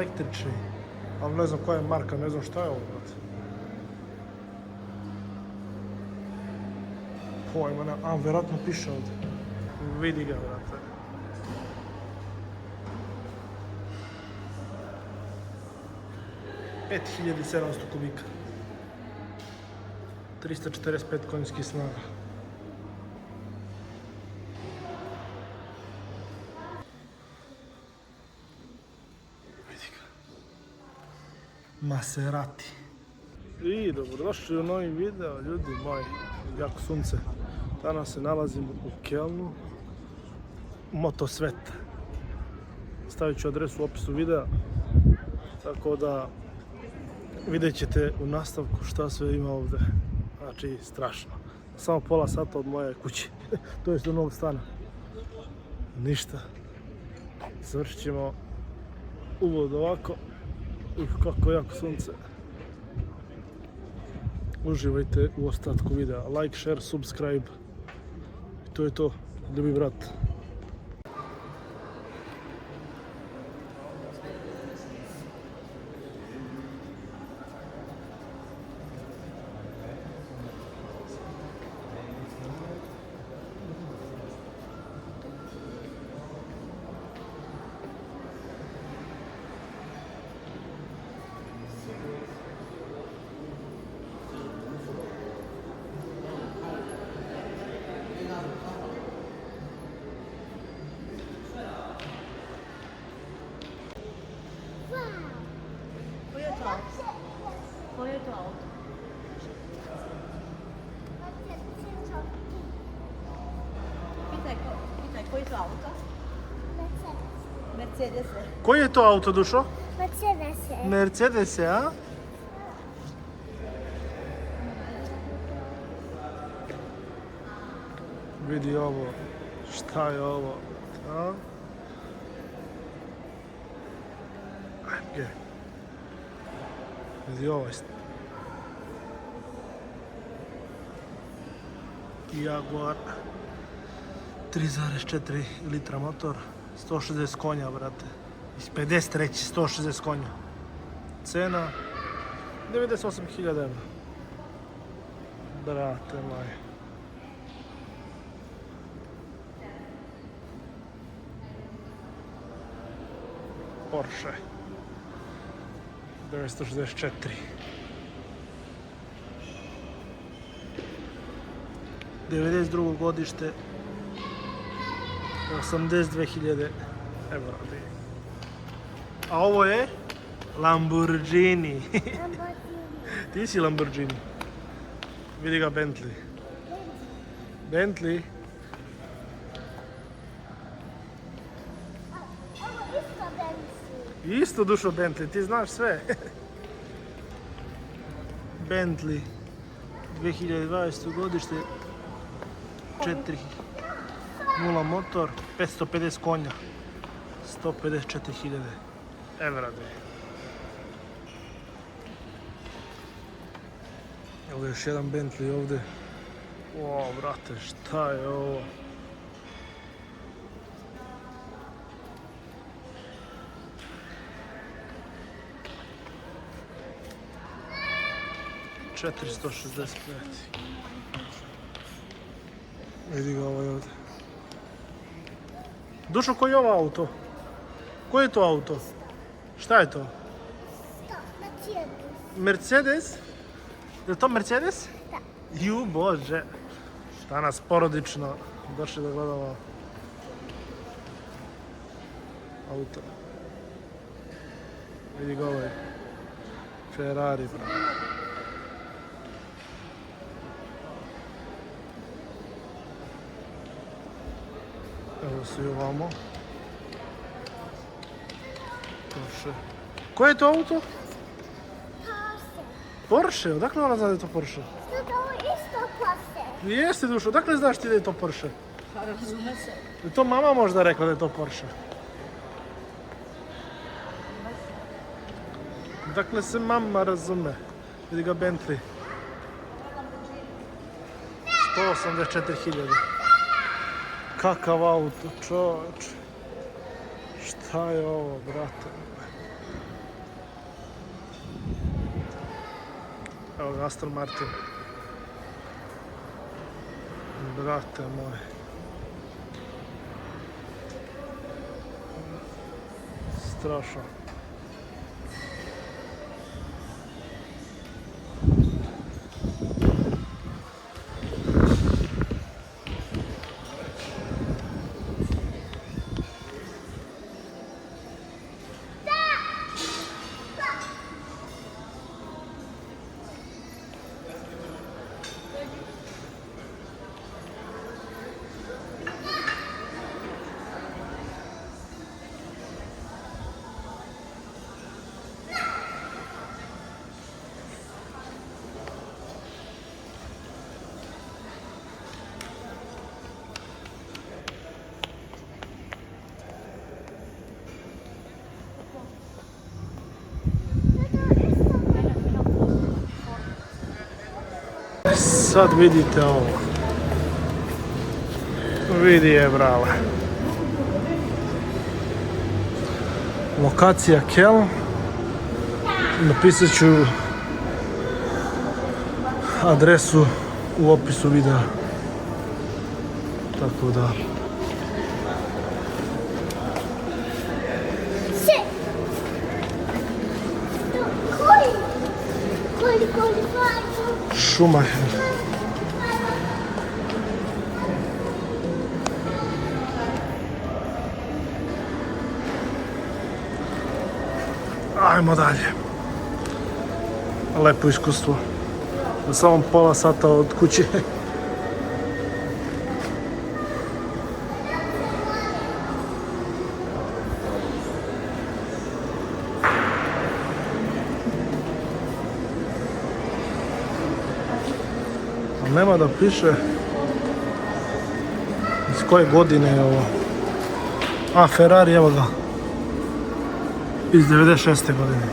električni, ali ne znam koja je marka, ne znam šta je ovo, brate. Pojma, ne, vjerojatno piše ovdje. Vidi ga, brate. $5.700 kubika. 345 konjskih snaga. Vidi ga. Maserati. I dobrodošli u novi video, ljudi moji. Jako sunce. Danas se nalazim u Kelnu. Motosvet. Stavit ću adresu u opisu videa. Tako da vidjet ćete u nastavku šta sve ima ovdje. Znači, strašno. Samo pola sata od moje kuće. To je do novog stana. Ništa. Završit ćemo uvod ovako. Kako jako sunce. Uživajte u ostatku videa. Like, share, subscribe. I to je to. Ljubi brat. Koje je to auto? Pitaj koji je to auto? Mercedes. Koji je to auto, Dušo? Mercedes. Mercedes, a? Vidi ovo. Šta je ovo? A? Ajde. Vidi ovo. Jaguar. 3,4 litra motor. 160 konja, brate. Iz 53, 160 konja. Cena 98.000 €. Brate moj. Porsche 964. '92. godište, 82.000 €. A ovo je Lamborghini. Ti si Lamborghini. Vidi ga Bentley. Bentley. Isto, Dušo, Bentley, ti znaš sve. Bentley 2020. godište, 4.0 motor, 550 konja, 154.000 €. Evo još jedan Bentley ovdje. O, brate, šta je ovo? $465. Vidi ga ovaj ovdje. Dušo, koji je ovo auto? Koji je to auto? Šta je to? Mercedes? Je li to Mercedes? Da. Ju, Bože. Danas porodično došli da gledamo auto. Vidi ga ovaj Ferrari, brate. Evo su i ovamo. Porsche. Koje je to auto? Porsche? Odakle ona zna da je to Porsche? To je isto Porsche. Jeste, Dušo, odakle znaš ti da je to Porsche? Pa razume se. Je to mama možda rekla da je to Porsche? Dakle se mama razume. Vidi ga Bentley. 184.000. Kakav auto, čovječ. Šta je ovo, brate? Evo ga Aston Martin. Brate moj. Strašno. Sad vidite ovo. Vidi je, brale. Lokacija Keln. Napisat ću adresu u opisu videa. Tako da. Sit. Koji. Schumacher. Ajmo dalje. Lepo iskustvo. Samo pola sata od kuće. Nema da piše iz koje godine je ovo. A, Ferrari, evo ga. Iz 96. godine.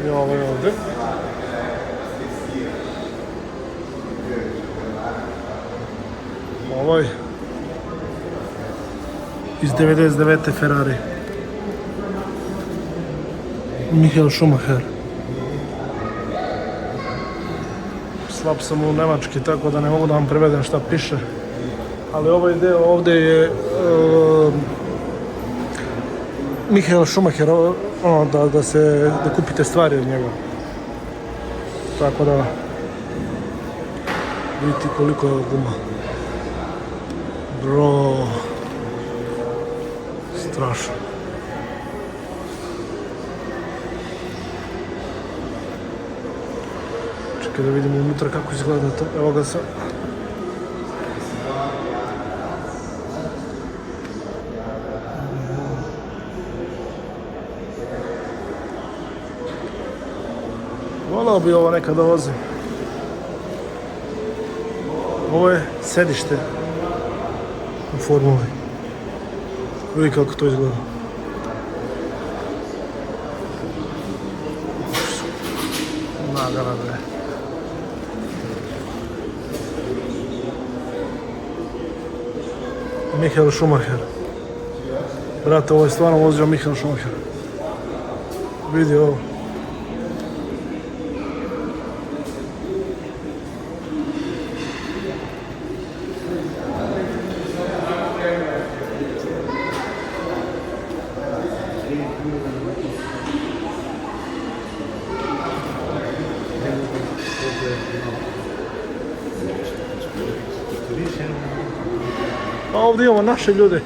I ovo je ovdje. Ovo je iz 99. Ferrari. Michael Schumacher. Slab sam u njemački, tako da ne mogu da vam prevedem šta piše. Ali ovaj deo ovdje je Michael Schumacher, ono, da kupite stvari od njega. Tako da vidite koliko je guma. Bro, strašno. Čekaj da vidimo unutra kako izgleda to. Evo ga sad. Volao bi ovo nekada vozim. Ovo je sedište u Formuli. Vidi kako to izgleda. Nagana bre. Michael Schumacher. Brate, ovo je stvarno vozio Michael Schumacher. Vidi ovo. A ovdje imamo naše ljude.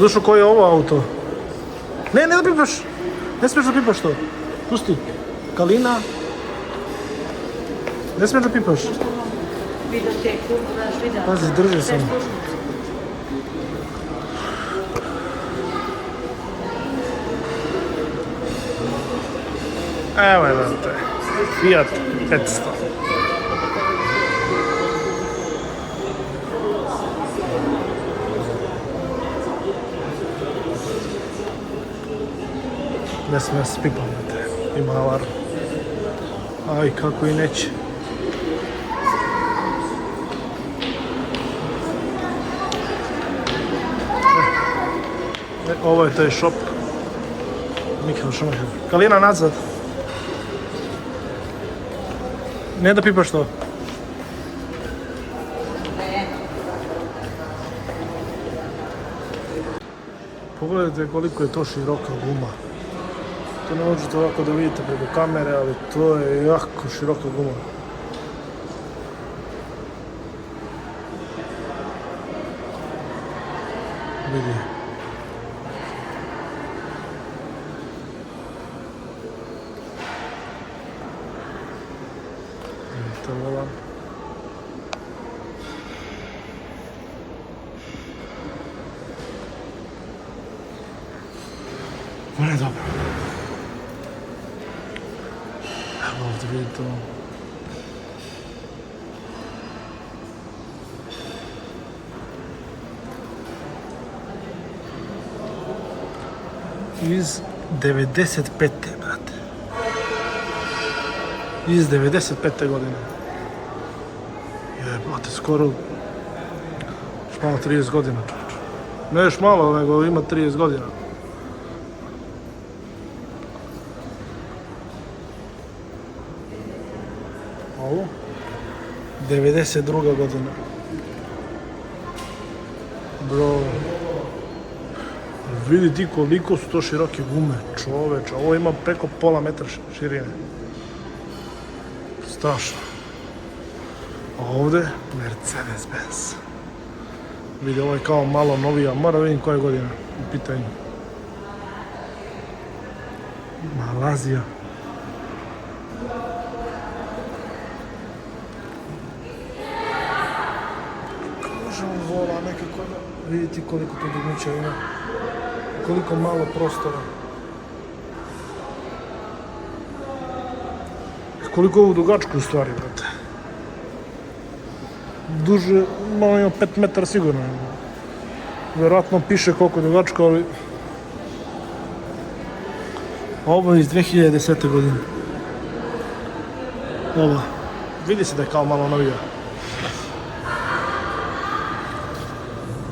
Dušo, koji je ovo auto? Ne da pipaš. Ne smiješ da pipaš to. Pusti. Kalina. Ne smiješ da pipaš. Pazi, drži sam. Evo je, vrate. Fiat 500. Ne smije se pipam, ima alarm. Aj, kako i neće. ovo je taj shop. Michael Schumacher. Kalina, nazad. Ne da pipaš to. Pogledajte koliko je to široka guma. To ne možete ovako da vidite preko kamere, ali to je jako široka guma. Vidi. Vidite volan. Ovo je dobro. Evo ovdje vidite ovo. Iz 95. brate. Iz 95. godine. Jebate, skoro još malo 30 godina, čovječe. Ne još malo, nego ima 30 godina. Ovo? 92. godina. Bro. Vidi ti koliko su to široke gume, čoveče. Ovo ima preko pola metra širine. Strašno. A ovdje Mercedes-Benz. Vidi, ovo je kao malo novija. Moram vidim koje godine u pitanju. Malazija. Kažem vola nekako. Vidite koliko to dugmića ima. Koliko malo prostora. Koliko ovo dugačko u stvari, brate. Duže, malo ima 5 metara sigurno. Vjerojatno piše koliko je dugačko, ali... Ovo je iz 2010. godine. Ova. Vidi se da je kao malo novija.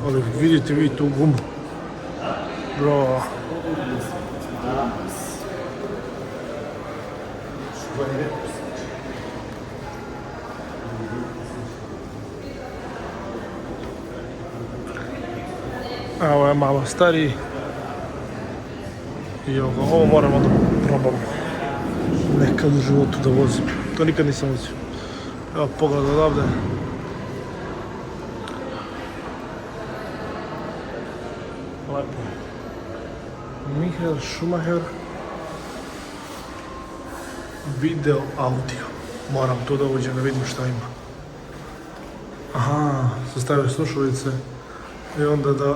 Ali vidite vi tu gumu. Bro. Ovo je malo stariji. I ovo moramo da probamo. Nekad u životu da vozim. To nikad nisam vozio. Evo pogled odavde. Lepo. Michael Schumacher. Video, audio. Moram tu da uđem da vidim šta ima. Aha, sastavio slušalice. I onda da...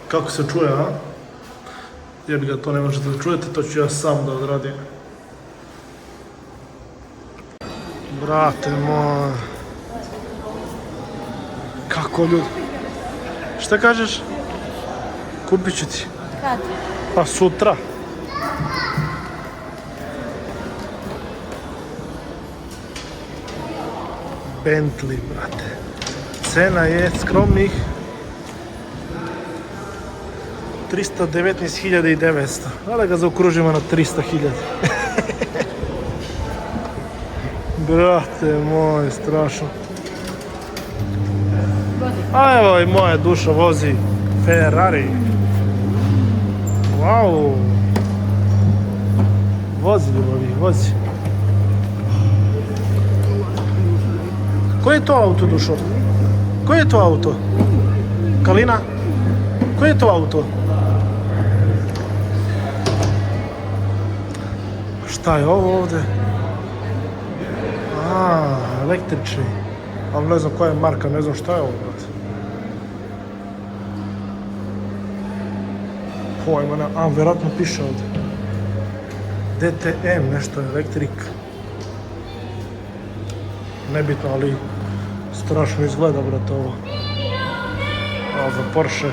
Kako se čuje, a? Jer ga to ne možete da čujete, to ću ja sam da odradim. Brate moj. Kako ljudi? Šta kažeš? Kupit ću ti. Kad? Pa sutra. Bentley, brate. Cena je skromnih 319.900. Da ga zaokružimo na 300.000. Brate moj, strašno. A evo i moja duša vozi Ferrari. Wow. Vozi ljubavi, vozi. Koji je to auto, dušo? Koji je to auto? Kalina? Koji je to auto? Šta je ovo ovdje? Električni. Ali ne znam koja je marka, ne znam šta je ovo, brate. Pojma, vjerojatno piše ovdje. DTM, nešto je, elektrik. Nebitno, ali strašno izgleda, brate, ovo. A za Porsche.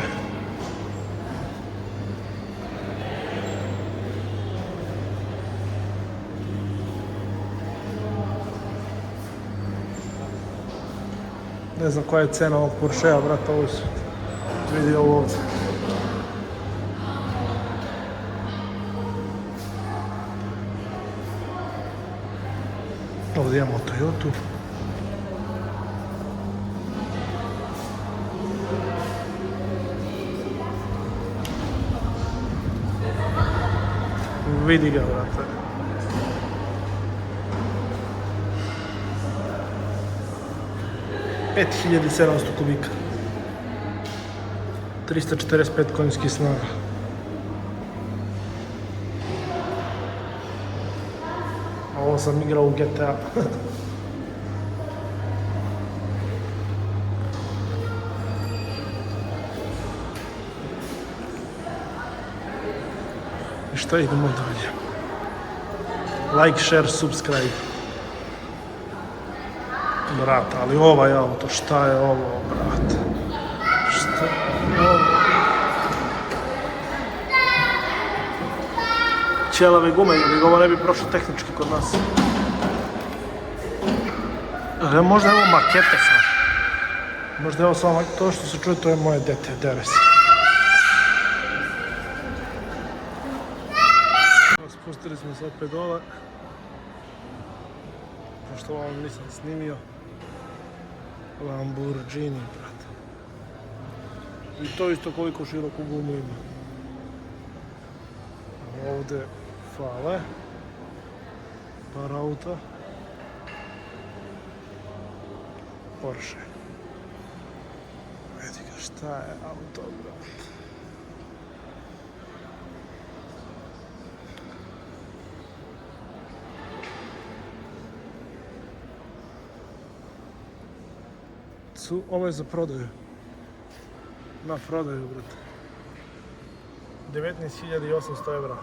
Ne znam koja je cena ovog Porschea, brate, ovo su Vidi ovo ovdje. Ovdje imamo Toyotu. Vidi ga, brate. $5.700 kubika. 345 konjskih snaga. A ovo sam igrao u GTA. I šta idemo dalje? Like, share, subscribe. Brate, ali ovaj auto, šta je ovo, brate? Šta je ovo? Ćelave gume, ili ovo ne bi prošlo tehnički kod nas. Možda je ovo maketa sad. Možda je ovo samo, to što se čuje, to je moje dete, dere se. Spustili smo se opet dole. Pošto ovo nisam snimio. Lamborghini, brate. I to isto koliko široku gumu ima. Ovdje fale. Par auta. Porsche. Vidi ga šta je auto, brate. Ovo je za prodaju. Na prodaju, brate. 19.800 evra.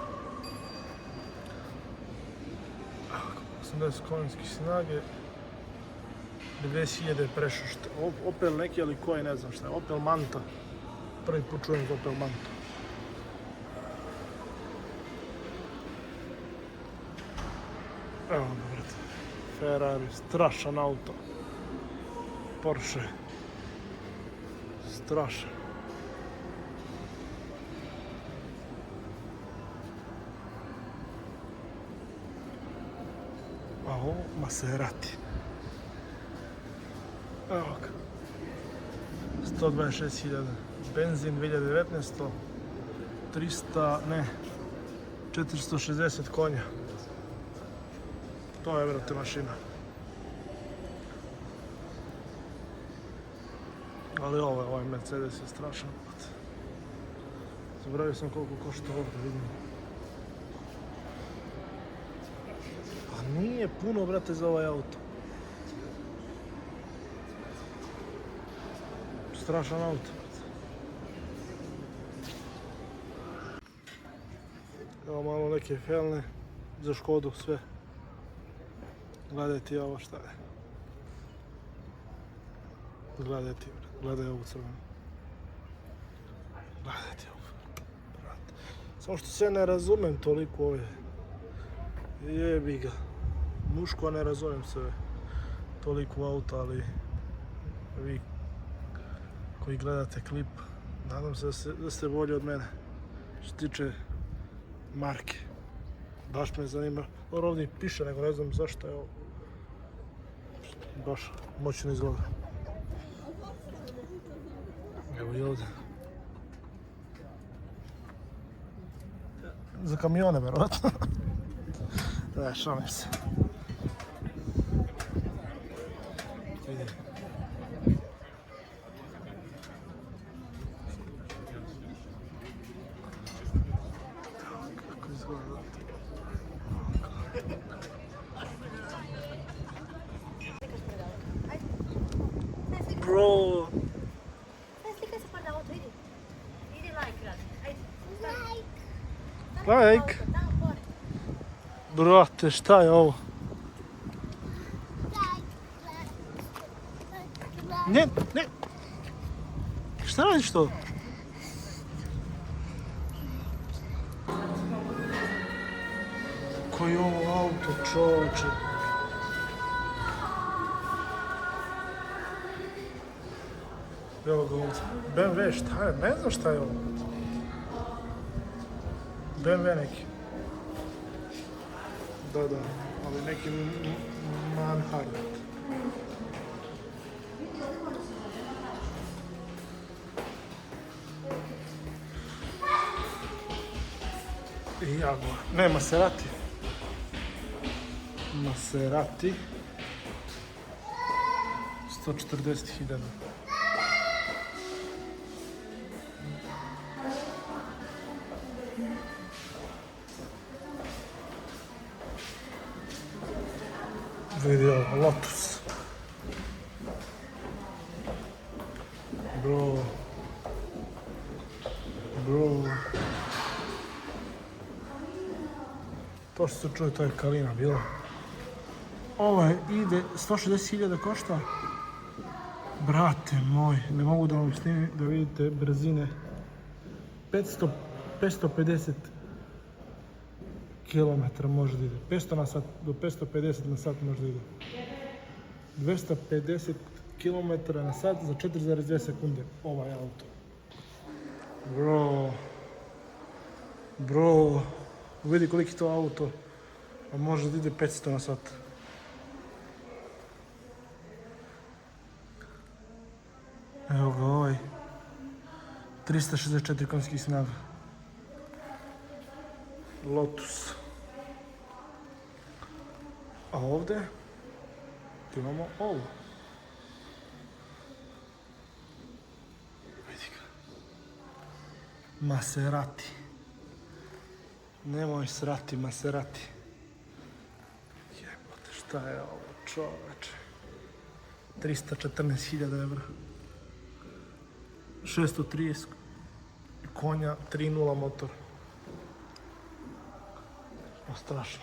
80 konjskih snage. 20.000 prešušte. Opel neki, ali koji, ne znam šta je. Opel Manta. Prvi put čujem za Opel Manta. Evo ga, brate. Ferrari, strašan auto. Porsche. Strašan. A ovo Maserati. Evo ga. 126.000. Benzin 2019. 460 konja. To je, brate, mašina. Ali ovaj Mercedes je strašan. Zaboravio sam koliko košta ovdje, vidim. Pa nije puno, brate, za ovaj auto. Strašan auto, brate. Evo malo neke felne za Škodu, sve. Gledajte ovo šta je. Gledajte, gledaj ovu crvenu. Gledajte ovu, brate. Samo što se ne razumem toliko ove. Jebi ga. Muško ne razumem se toliko auta, ali vi koji gledate klip, nadam se da ste bolji od mene. Što se tiče marke. Baš me zanima. Ovo ovdje piše, nego ne znam zašto je ovo. Baš moćno izgleda. Evo i ovdje. Za kamione, verovatno. Ne, šalim se. Vidi. Kako izgleda. Bro. Like. Brate, šta je ovo? Ne. Šta radiš to? Koji je ovo auto, čovječe? Evo ga ovdje. BMW, šta je? Ne znam šta je ovo. BMW neki. Da, ali neki Manhart. I Jaguar. Ne, Maserati. Maserati. 140.000. Vidi ovo, Lotus. Bro. To što se čuje, to je Kalina bila. Ovo ide, 160.000 košta. Brate moj, ne mogu da vam snimim da vidite brzine. 550 km može da ide. 500 na sat, do 550 na sat može da ide. 250 km na sat za 4,2 sekunde. Ovaj auto. Bro, vidi koliki to auto, a može da ide 500 na sat. Evo ga ovaj, 364 konjskih snaga. Lotus. A ovdje imamo ovo. Vidi ga. Maserati. Nemoj srati, Maserati. Jebote, šta je ovo, čoveče. 314.000 evra. 630 konja, 3.0 motor. Strašno.